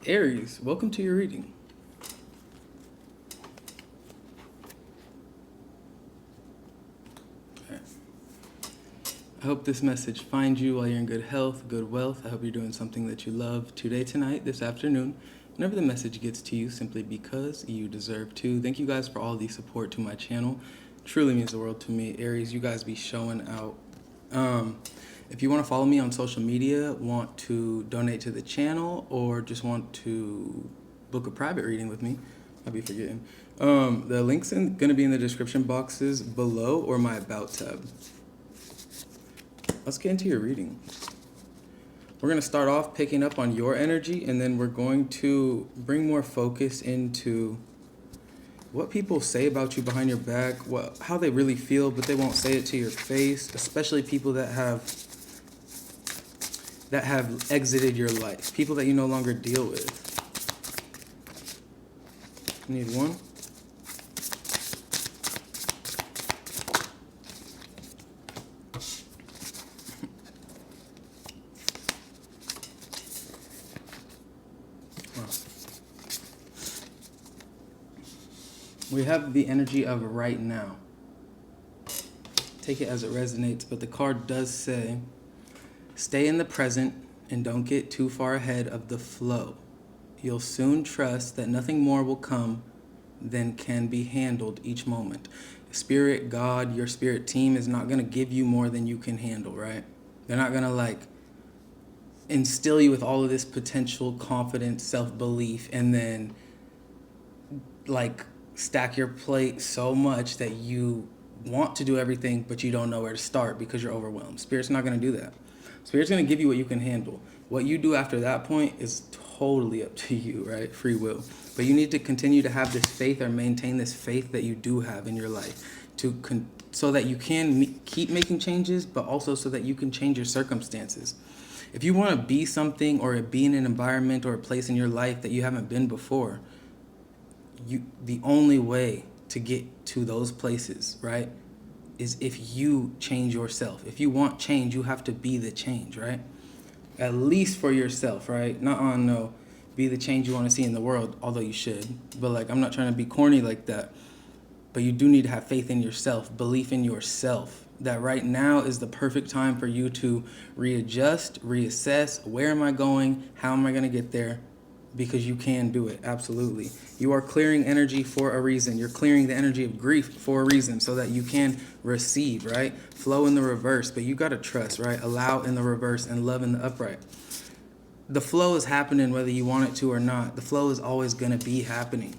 Aries, welcome to your reading. Alright. I hope this message finds you while you're in good health, good wealth. I hope you're doing something that you love today, tonight, this afternoon, whenever the message gets to you, simply because you deserve to. Thank you guys for all the support to my channel. It truly means the world to me. Aries, you guys be showing out. If you want to follow me on social media, want to donate to the channel, or just want to book a private reading with me, I'll be forgetting. The link's going to be in the description boxes below or my About tab. Let's get into your reading. We're going to start off picking up on your energy, and then we're going to bring more focus into what people say about you behind your back, how they really feel, but they won't say it to your face, especially people that have exited your life, people that you no longer deal with. Need one. We have the energy of right now. Take it as it resonates, but the card does say, stay in the present and don't get too far ahead of the flow. You'll soon trust that nothing more will come than can be handled each moment. Spirit, God, your spirit team is not going to give you more than you can handle, right? They're not going to instill you with all of this potential confidence, self-belief, and then stack your plate so much that you want to do everything, but you don't know where to start because you're overwhelmed. Spirit's not going to do that. Spirit's going to give you what you can handle. What you do after that point is totally up to you, right? Free will. But you need to continue to have this faith, or maintain this faith that you do have in your life, so that you can keep making changes, but also so that you can change your circumstances. If you want to be something or be in an environment or a place in your life that you haven't been before, the only way to get to those places, right, is if you change yourself. If you want change, you have to be the change, right? At least for yourself, right? Be the change you want to see in the world, although you should. But I'm not trying to be corny like that. But you do need to have faith in yourself, belief in yourself, that right now is the perfect time for you to readjust, reassess. Where am I going? How am I going to get there? Because you can do it, absolutely. You are clearing energy for a reason. You're clearing the energy of grief for a reason, so that you can receive, right? Flow in the reverse, but you got to trust, right? Allow in the reverse and love in the upright. The flow is happening whether you want it to or not. The flow is always going to be happening.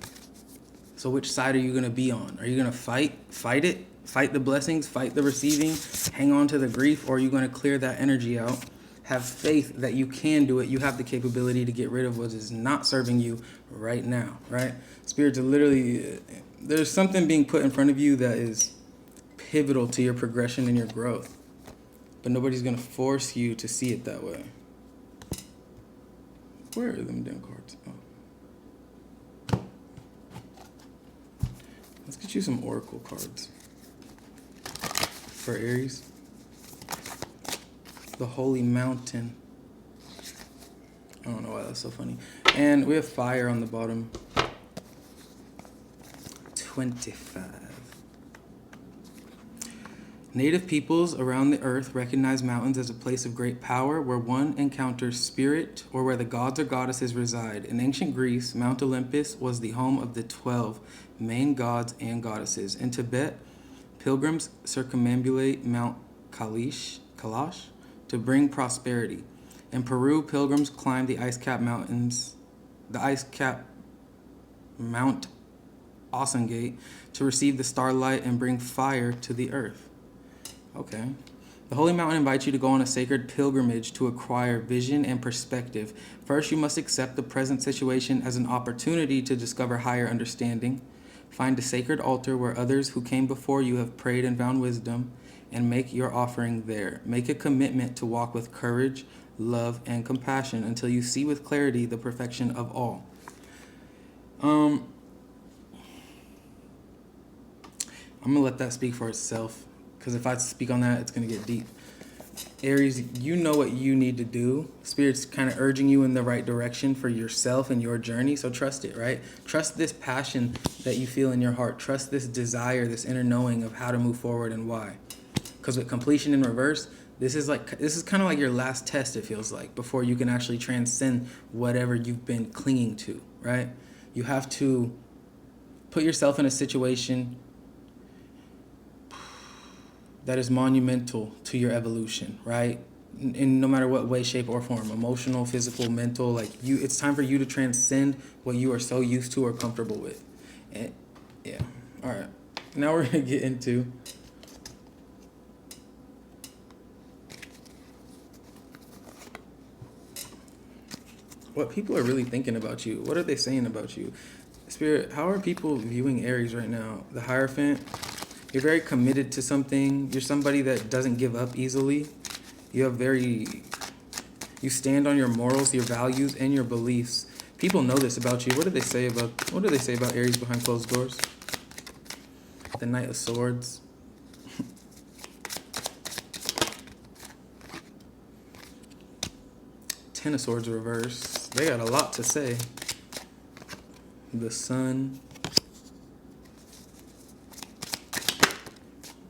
So which side are you going to be on? Are you going to fight it, fight the blessings, fight the receiving, hang on to the grief, or are you going to clear that energy out? Have faith that you can do it. You have the capability to get rid of what is not serving you right now, right? Spirits are literally, there's something being put in front of you that is pivotal to your progression and your growth. But nobody's going to force you to see it that way. Where are them damn cards? Oh. Let's get you some oracle cards for Aries. The Holy Mountain. I don't know why that's so funny. And we have fire on the bottom. 25. Native peoples around the earth recognize mountains as a place of great power, where one encounters spirit, or where the gods or goddesses reside. In ancient Greece, Mount Olympus was the home of the 12 main gods and goddesses. In Tibet, pilgrims circumambulate Mount Kailash to bring prosperity. In Peru, pilgrims climb the ice-capped Mount Osengate to receive the starlight and bring fire to the earth. Okay. The Holy Mountain invites you to go on a sacred pilgrimage to acquire vision and perspective. First, you must accept the present situation as an opportunity to discover higher understanding. Find a sacred altar where others who came before you have prayed and found wisdom, and make your offering there. Make a commitment to walk with courage, love, and compassion until you see with clarity the perfection of all. I'm going to let that speak for itself, because if I speak on that, it's going to get deep. Aries, you know what you need to do. Spirit's kind of urging you in the right direction for yourself and your journey. So trust it, right? Trust this passion that you feel in your heart. Trust this desire, this inner knowing of how to move forward and why. Because with completion in reverse, this is kind of like your last test, it feels like, before you can actually transcend whatever you've been clinging to, right? You have to put yourself in a situation that is monumental to your evolution, right? In no matter what way, shape, or form, emotional, physical, mental, like it's time for you to transcend what you are so used to or comfortable with. And yeah, all right. Now we're gonna get into what people are really thinking about you. What are they saying about you? Spirit, how are people viewing Aries right now? The Hierophant, you're very committed to something. You're somebody that doesn't give up easily. You stand on your morals, your values, and your beliefs. People know this about you. What do they say about Aries behind closed doors? The Knight of Swords. Ten of Swords reverse. They got a lot to say. The Sun.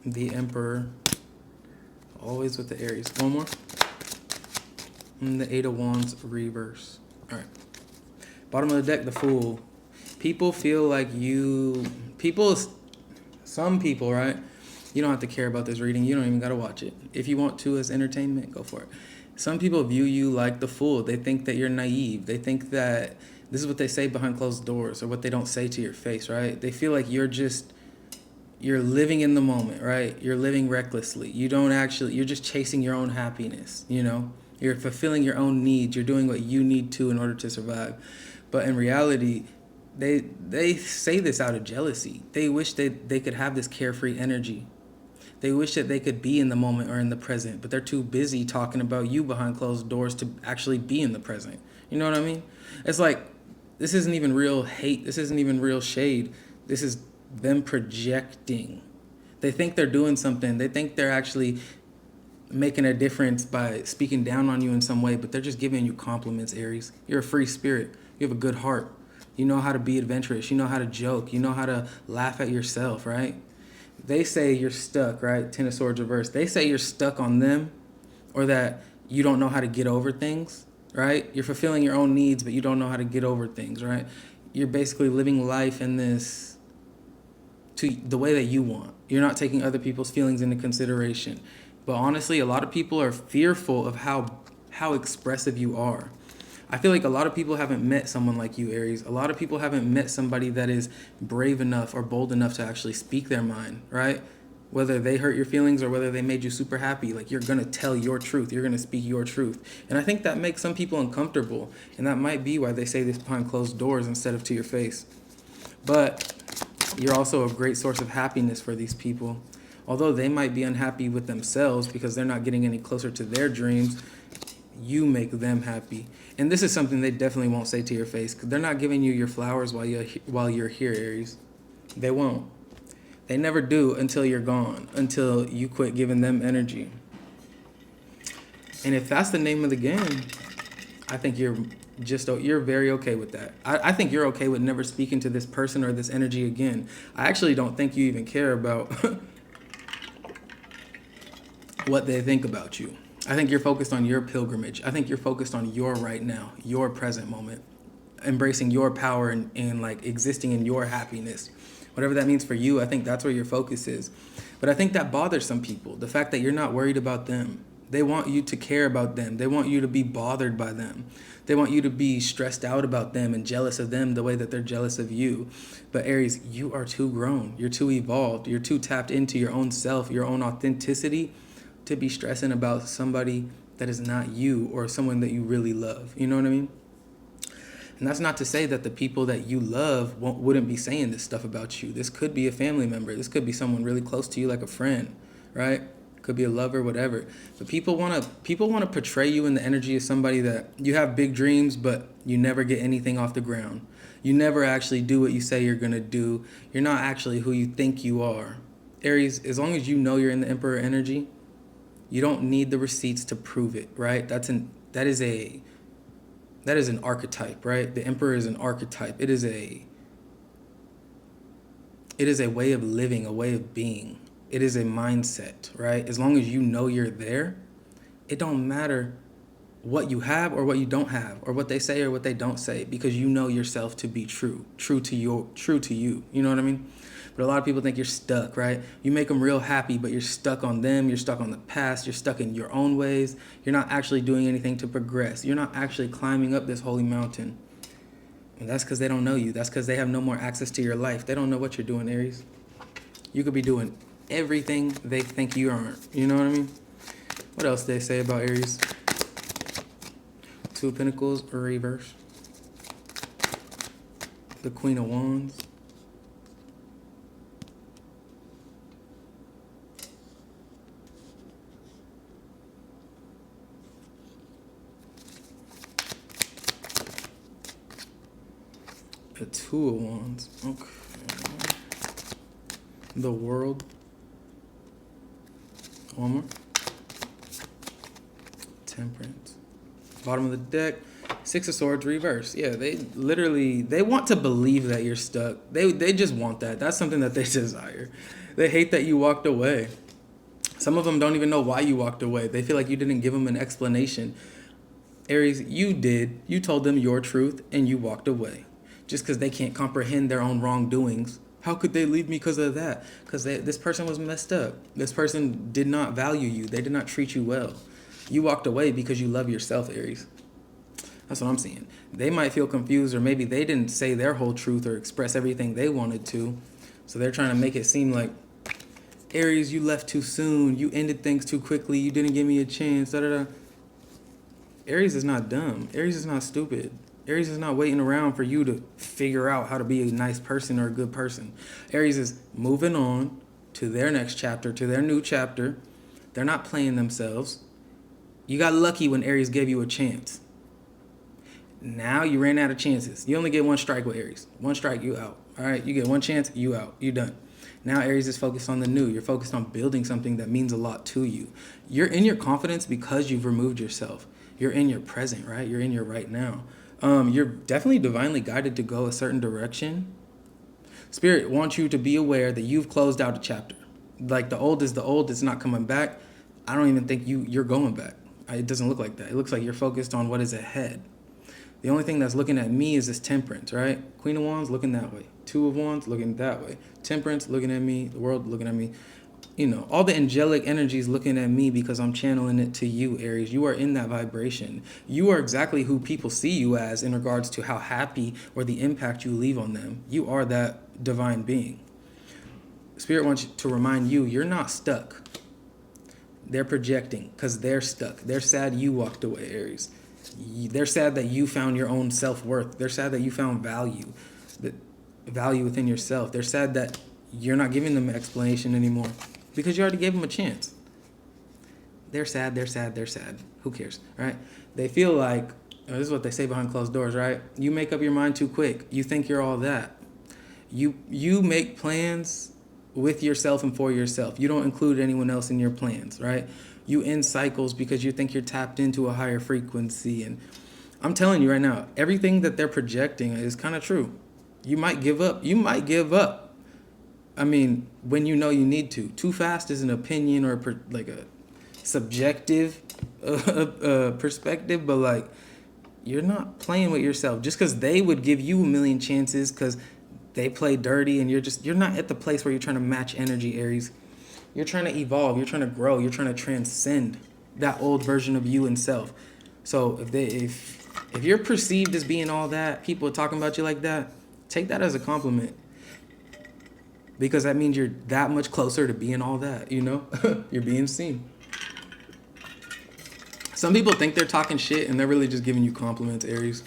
The Emperor. Always with the Aries. One more. And the Eight of Wands reverse. Alright. Bottom of the deck, the Fool. People feel like some people, right? You don't have to care about this reading. You don't even got to watch it. If you want to as entertainment, go for it. Some people view you like the Fool. They think that you're naive. They think that this is what they say behind closed doors or what they don't say to your face, right? They feel like you're living in the moment, right? You're living recklessly. You're just chasing your own happiness, you know? You're fulfilling your own needs. You're doing what you need to in order to survive. But in reality, they say this out of jealousy. They wish they could have this carefree energy. They wish that they could be in the moment or in the present, but they're too busy talking about you behind closed doors to actually be in the present. You know what I mean? It's like, this isn't even real hate. This isn't even real shade. This is them projecting. They think they're doing something. They think they're actually making a difference by speaking down on you in some way, but they're just giving you compliments, Aries. You're a free spirit. You have a good heart. You know how to be adventurous. You know how to joke. You know how to laugh at yourself, right? They say you're stuck, right? Ten of Swords reverse. They say you're stuck on them, or that you don't know how to get over things, right? You're fulfilling your own needs, but you don't know how to get over things, right? You're basically living life in this to the way that you want. You're not taking other people's feelings into consideration. But honestly, a lot of people are fearful of how expressive you are. I feel like a lot of people haven't met someone like you, Aries. A lot of people haven't met somebody that is brave enough or bold enough to actually speak their mind, right? Whether they hurt your feelings or whether they made you super happy, like you're going to tell your truth. You're going to speak your truth. And I think that makes some people uncomfortable. And that might be why they say this behind closed doors instead of to your face. But you're also a great source of happiness for these people. Although they might be unhappy with themselves because they're not getting any closer to their dreams, you make them happy. And this is something they definitely won't say to your face, because they're not giving you your flowers while you're here, Aries. They won't. They never do until you're gone, until you quit giving them energy. And if that's the name of the game, I think you're very okay with that. I think you're okay with never speaking to this person or this energy again. I actually don't think you even care about what they think about you. I think you're focused on your pilgrimage. I think you're focused on your right now, your present moment, embracing your power and like existing in your happiness. Whatever that means for you, I think that's where your focus is. But I think that bothers some people, the fact that you're not worried about them. They want you to care about them. They want you to be bothered by them. They want you to be stressed out about them and jealous of them the way that they're jealous of you. But Aries, you are too grown. You're too evolved. You're too tapped into your own self, your own authenticity, to be stressing about somebody that is not you or someone that you really love. You know what I mean? And that's not to say that the people that you love wouldn't be saying this stuff about you. This could be a family member. This could be someone really close to you, like a friend, right? Could be a lover, whatever. But people want to portray you in the energy of somebody that you have big dreams, but you never get anything off the ground. You never actually do what you say you're going to do. You're not actually who you think you are. Aries, as long as you know you're in the Emperor energy, You don't need the receipts to prove it, right? That is an archetype, right? The emperor is an archetype. It is a way of living, a way of being. It is a mindset, right? As long as you know you're there, it don't matter what you have or what you don't have, or what they say or what they don't say, because you know yourself to be true to you. You know what I mean? But a lot of people think you're stuck, right? You make them real happy, but you're stuck on them. You're stuck on the past. You're stuck in your own ways. You're not actually doing anything to progress. You're not actually climbing up this holy mountain. And that's because they don't know you. That's because they have no more access to your life. They don't know what you're doing, Aries. You could be doing everything they think you aren't. You know what I mean? What else they say about Aries? Two of Pentacles or reverse. The Queen of Wands. The Two of Wands. Okay. The World. One more. Temperance. Bottom of the deck. Six of Swords reverse. Yeah, they want to believe that you're stuck. They just want that. That's something that they desire. They hate that you walked away. Some of them don't even know why you walked away. They feel like you didn't give them an explanation. Aries, you did. You told them your truth and you walked away. Just because they can't comprehend their own wrongdoings. How could they leave me because of that? Because this person was messed up. This person did not value you. They did not treat you well. You walked away because you love yourself, Aries. That's what I'm seeing. They might feel confused, or maybe they didn't say their whole truth or express everything they wanted to. So they're trying to make it seem like, Aries, you left too soon. You ended things too quickly. You didn't give me a chance. Da, da, da. Aries is not dumb. Aries is not stupid. Aries is not waiting around for you to figure out how to be a nice person or a good person. Aries is moving on to their next chapter, to their new chapter. They're not playing themselves. You got lucky when Aries gave you a chance. Now you ran out of chances. You only get one strike with Aries. One strike, you out. All right, you get one chance, you out. You done. Now Aries is focused on the new. You're focused on building something that means a lot to you. You're in your confidence because you've removed yourself. You're in your present, right? You're in your right now. You're definitely divinely guided to go a certain direction. Spirit wants you to be aware that you've closed out a chapter. Like the old is the old, it's not coming back. I don't even think you're going back. It doesn't look like that. It looks like you're focused on what is ahead. The only thing that's looking at me is this Temperance, right? Queen of Wands looking that way. Two of Wands looking that way. Temperance looking at me. The World looking at me. You know, all the angelic energies looking at me because I'm channeling it to you, Aries. You are in that vibration. You are exactly who people see you as in regards to how happy or the impact you leave on them. You are that divine being. Spirit wants to remind you, you're not stuck. They're projecting because they're stuck. They're sad you walked away, Aries. They're sad that you found your own self-worth. They're sad that you found value within yourself. They're sad that you're not giving them an explanation anymore because you already gave them a chance. They're sad. Who cares, right? They feel like, this is what they say behind closed doors, right? You make up your mind too quick. You think you're all that. You make plans with yourself and for yourself. You don't include anyone else in your plans, right? You end cycles because you think you're tapped into a higher frequency. And I'm telling you right now, everything that they're projecting is kind of true. You might give up. I mean, when you know you need to. Too fast is an opinion or like a subjective perspective, but like you're not playing with yourself just because they would give you a million chances because they play dirty and you're not at the place where you're trying to match energy, Aries. You're trying to evolve. You're trying to grow. You're trying to transcend that old version of you and self. So if you're perceived as being all that, people are talking about you like that, take that as a compliment. Because that means you're that much closer to being all that, you know? You're being seen. Some people think they're talking shit and they're really just giving you compliments, Aries.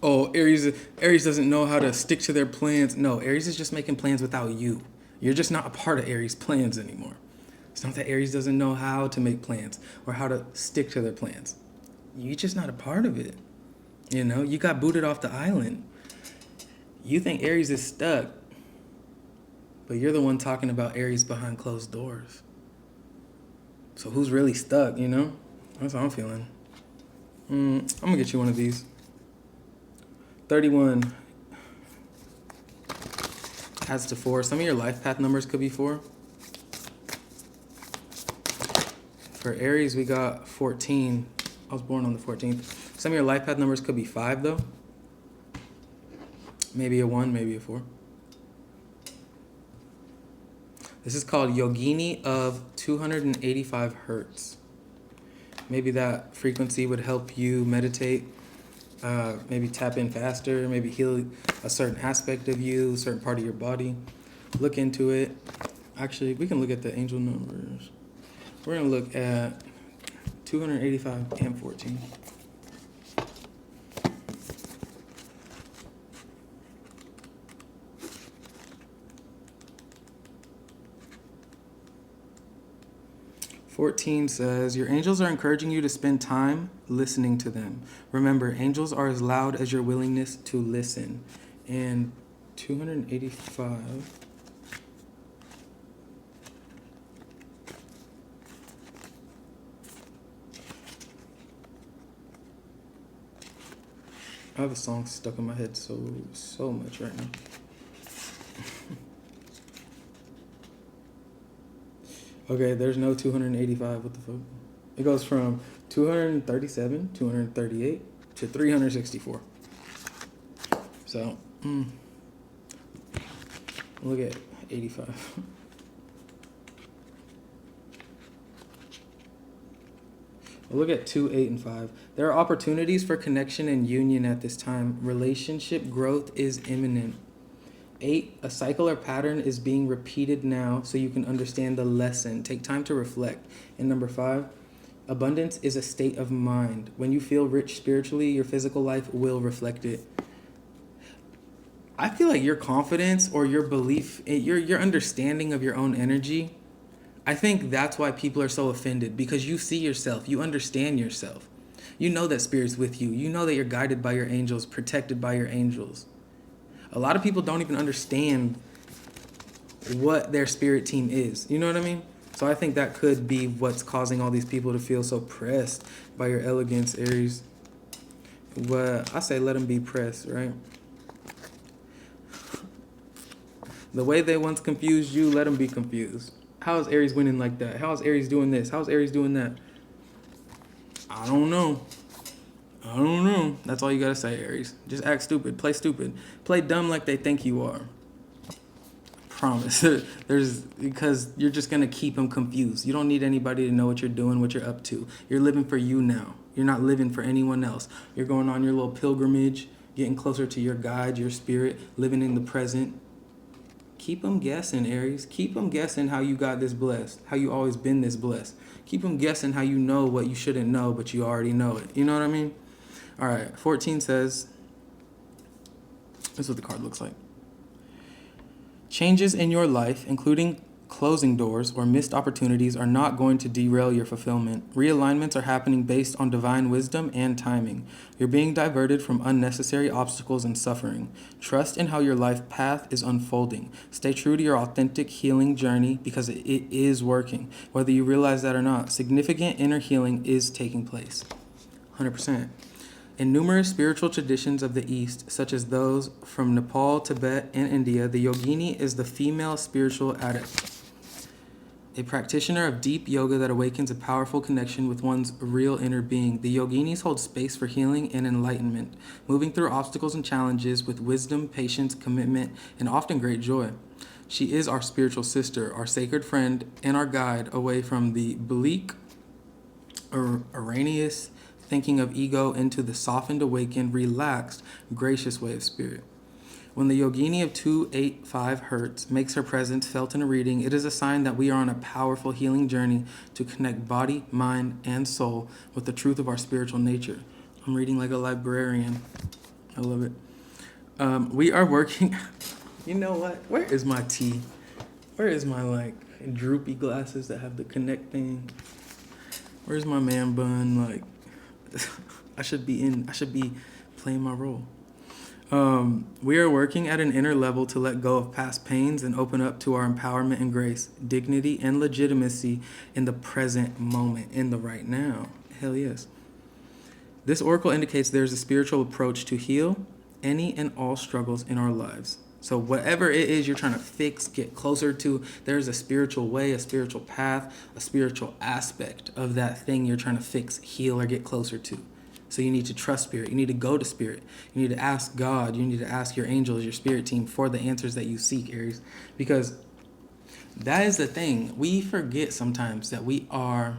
Oh, Aries doesn't know how to stick to their plans. No, Aries is just making plans without you. You're just not a part of Aries' plans anymore. It's not that Aries doesn't know how to make plans or how to stick to their plans. You're just not a part of it. You know, you got booted off the island. You think Aries is stuck, but you're the one talking about Aries behind closed doors. So who's really stuck, you know? That's how I'm feeling. I'm gonna get you one of these. 31 adds to 4. Some of your life path numbers could be 4. For Aries, we got 14. I was born on the 14th. Some of your life path numbers could be 5, though. Maybe a 1, maybe a 4. This is called Yogini of 285 hertz. Maybe that frequency would help you meditate, maybe tap in faster, maybe heal a certain aspect of you, a certain part of your body. Look into it. Actually, we can look at the angel numbers. We're going to look at 285 and 14. Fourteen says, your angels are encouraging you to spend time listening to them. Remember, angels are as loud as your willingness to listen. And 285. I have a song stuck in my head so much right now. Okay, there's no 285. What the fuck? It goes from 237, 238 to 364. So, look at 85. Look at 2, 8, and 5. There are opportunities for connection and union at this time. Relationship growth is imminent. 8, a cycle or pattern is being repeated now so you can understand the lesson. Take time to reflect. And number 5, abundance is a state of mind. When you feel rich spiritually, your physical life will reflect it. I feel like your confidence or your belief, your understanding of your own energy, I think that's why people are so offended, because you see yourself, you understand yourself. You know that Spirit's with you. You know that you're guided by your angels, protected by your angels. A lot of people don't even understand what their spirit team is. You know what I mean? So I think that could be what's causing all these people to feel so pressed by your elegance, Aries. Well, I say let them be pressed, right? The way they once confused you, let them be confused. How is Aries winning like that? How is Aries doing this? How is Aries doing that? I don't know. That's all you gotta say, Aries. Just act stupid. Play stupid. Play dumb like they think you are. Promise. Because you're just gonna keep them confused. You don't need anybody to know what you're doing, what you're up to. You're living for you now. You're not living for anyone else. You're going on your little pilgrimage, getting closer to your guide, your spirit, living in the present. Keep them guessing, Aries. Keep them guessing how you got this blessed, how you always been this blessed. Keep them guessing how you know what you shouldn't know, but you already know it. You know what I mean? All right, 14 says, this is what the card looks like. Changes in your life, including closing doors or missed opportunities, are not going to derail your fulfillment. Realignments are happening based on divine wisdom and timing. You're being diverted from unnecessary obstacles and suffering. Trust in how your life path is unfolding. Stay true to your authentic healing journey because it is working. Whether you realize that or not, significant inner healing is taking place. 100%. In numerous spiritual traditions of the East, such as those from Nepal, Tibet, and India, the yogini is the female spiritual adept, a practitioner of deep yoga that awakens a powerful connection with one's real inner being. The yoginis hold space for healing and enlightenment, moving through obstacles and challenges with wisdom, patience, commitment, and often great joy. She is our spiritual sister, our sacred friend, and our guide away from the bleak, erroneous thinking of ego into the softened, awakened, relaxed, gracious way of spirit. When the yogini of 285 hertz makes her presence felt in a reading, it is a sign that we are on a powerful healing journey to connect body, mind, and soul with the truth of our spiritual nature. I'm reading like a librarian. I love it. We are working... You know what? Where is my tea? Where is my, droopy glasses that have the connect thing? Where's my man bun? I should be playing my role. We are working at an inner level to let go of past pains and open up to our empowerment and grace, dignity and legitimacy in the present moment, in the right now. Hell yes. This oracle indicates there's a spiritual approach to heal any and all struggles in our lives. So whatever it is you're trying to fix, get closer to, there's a spiritual way, a spiritual path, a spiritual aspect of that thing you're trying to fix, heal, or get closer to. So you need to trust spirit. You need to go to spirit. You need to ask God. You need to ask your angels, your spirit team for the answers that you seek, Aries. Because that is the thing. We forget sometimes that we are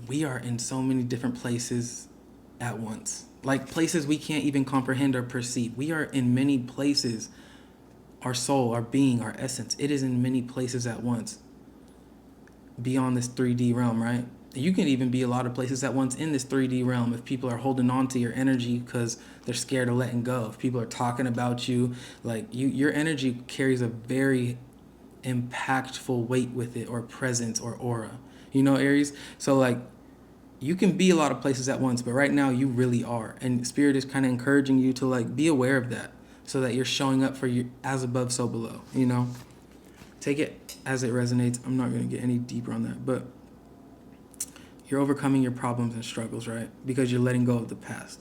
in so many different places at once. Like places we can't even comprehend or perceive. We are in many places. Our soul, our being, our essence, it is in many places at once. Beyond this 3D realm, right? You can even be a lot of places at once in this 3D realm if people are holding on to your energy because they're scared of letting go. If people are talking about you, like your energy carries a very impactful weight with it, or presence, or aura. You know, Aries? So like you can be a lot of places at once, but right now you really are. And spirit is kind of encouraging you to like be aware of that so that you're showing up for you as above, so below, you know? Take it as it resonates. I'm not going to get any deeper on that, but you're overcoming your problems and struggles, right? Because you're letting go of the past.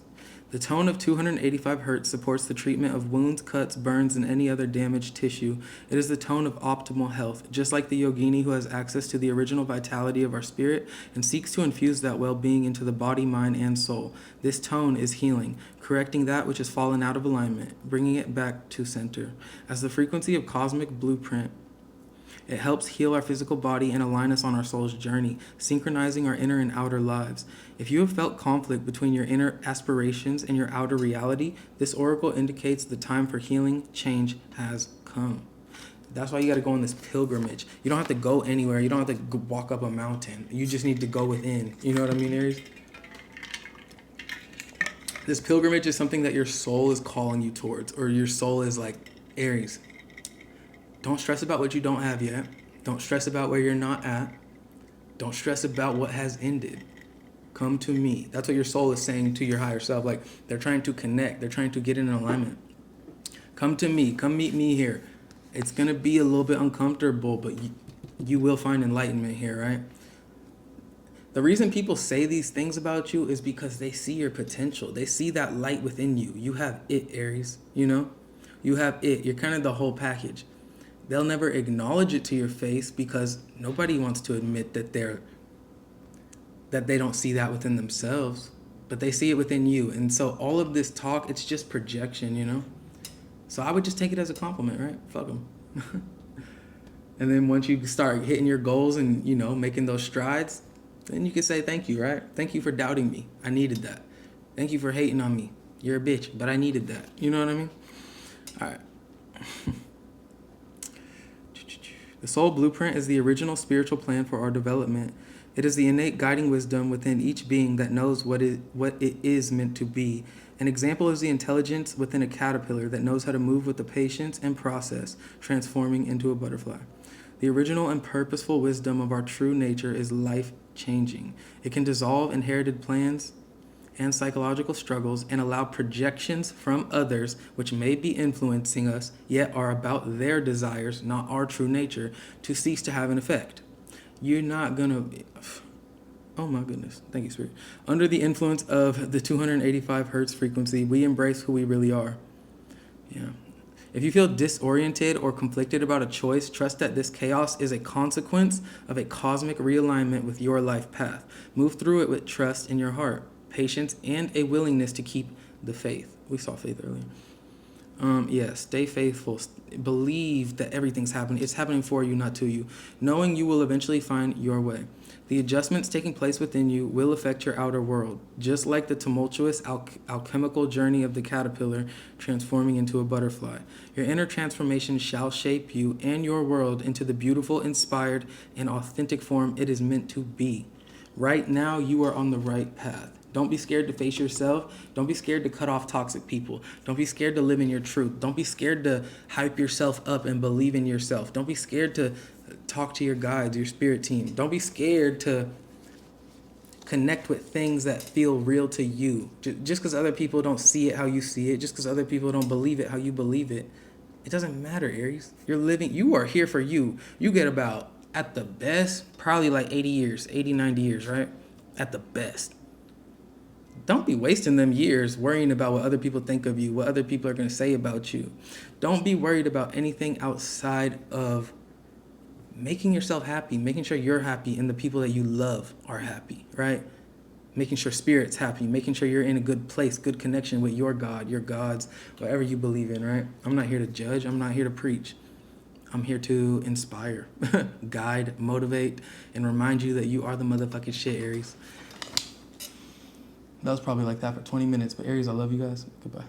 The tone of 285 hertz supports the treatment of wounds, cuts, burns, and any other damaged tissue. It is the tone of optimal health, just like the yogini who has access to the original vitality of our spirit and seeks to infuse that well-being into the body, mind, and soul. This tone is healing, correcting that which has fallen out of alignment, bringing it back to center. As the frequency of cosmic blueprint, it helps heal our physical body and align us on our soul's journey, synchronizing our inner and outer lives. If you have felt conflict between your inner aspirations and your outer reality, this oracle indicates the time for healing change has come. That's why you got to go on this pilgrimage. You don't have to go anywhere. You don't have to walk up a mountain. You just need to go within. You know what I mean, Aries? This pilgrimage is something that your soul is calling you towards, or your soul is like, Aries, don't stress about what you don't have yet. Don't stress about where you're not at. Don't stress about what has ended. Come to me. That's what your soul is saying to your higher self. Like they're trying to connect. They're trying to get in alignment. Come to me. Come meet me here. It's going to be a little bit uncomfortable, but you will find enlightenment here, right? The reason people say these things about you is because they see your potential. They see that light within you. You have it, Aries, you know? You have it. You're kind of the whole package. They'll never acknowledge it to your face because nobody wants to admit that they don't see that within themselves, but they see it within you. And so all of this talk, it's just projection, you know? So I would just take it as a compliment, right? Fuck them. And then once you start hitting your goals and, you know, making those strides, then you can say thank you, right? Thank you for doubting me. I needed that. Thank you for hating on me. You're a bitch, but I needed that. You know what I mean? All right. The soul blueprint is the original spiritual plan for our development. It is the innate guiding wisdom within each being that knows what it is meant to be. An example is the intelligence within a caterpillar that knows how to move with the patience and process, transforming into a butterfly. The original and purposeful wisdom of our true nature is life-changing. It can dissolve inherited plans and psychological struggles and allow projections from others which may be influencing us, yet are about their desires, not our true nature, to cease to have an effect. You're not gonna... Oh my goodness. Thank you, Spirit. Under the influence of the 285 hertz frequency, we embrace who we really are. Yeah. If you feel disoriented or conflicted about a choice, trust that this chaos is a consequence of a cosmic realignment with your life path. Move through it with trust in your heart, patience, and a willingness to keep the faith. We saw faith earlier. Stay faithful. Believe that everything's happening. It's happening for you, not to you. Knowing you will eventually find your way. The adjustments taking place within you will affect your outer world, just like the tumultuous alchemical journey of the caterpillar transforming into a butterfly. Your inner transformation shall shape you and your world into the beautiful, inspired, and authentic form it is meant to be. Right now, you are on the right path. Don't be scared to face yourself. Don't be scared to cut off toxic people. Don't be scared to live in your truth. Don't be scared to hype yourself up and believe in yourself. Don't be scared to talk to your guides, your spirit team. Don't be scared to Connect with things that feel real to you. Just because other people don't see it how you see it, just because other people don't believe it how you believe it, it doesn't matter, Aries. You are here for you. You get about, at the best, probably like 80 years, 80, 90 years, right? At the best. Don't be wasting them years worrying about what other people think of you, what other people are going to say about you. Don't be worried about anything outside of making yourself happy, making sure you're happy and the people that you love are happy, right? Making sure spirit's happy, making sure you're in a good place, good connection with your God, your gods, whatever you believe in, right? I'm not here to judge. I'm not here to preach. I'm here to inspire, guide, motivate, and remind you that you are the motherfucking shit, Aries. That was probably like that for 20 minutes, but Aries, I love you guys. Goodbye.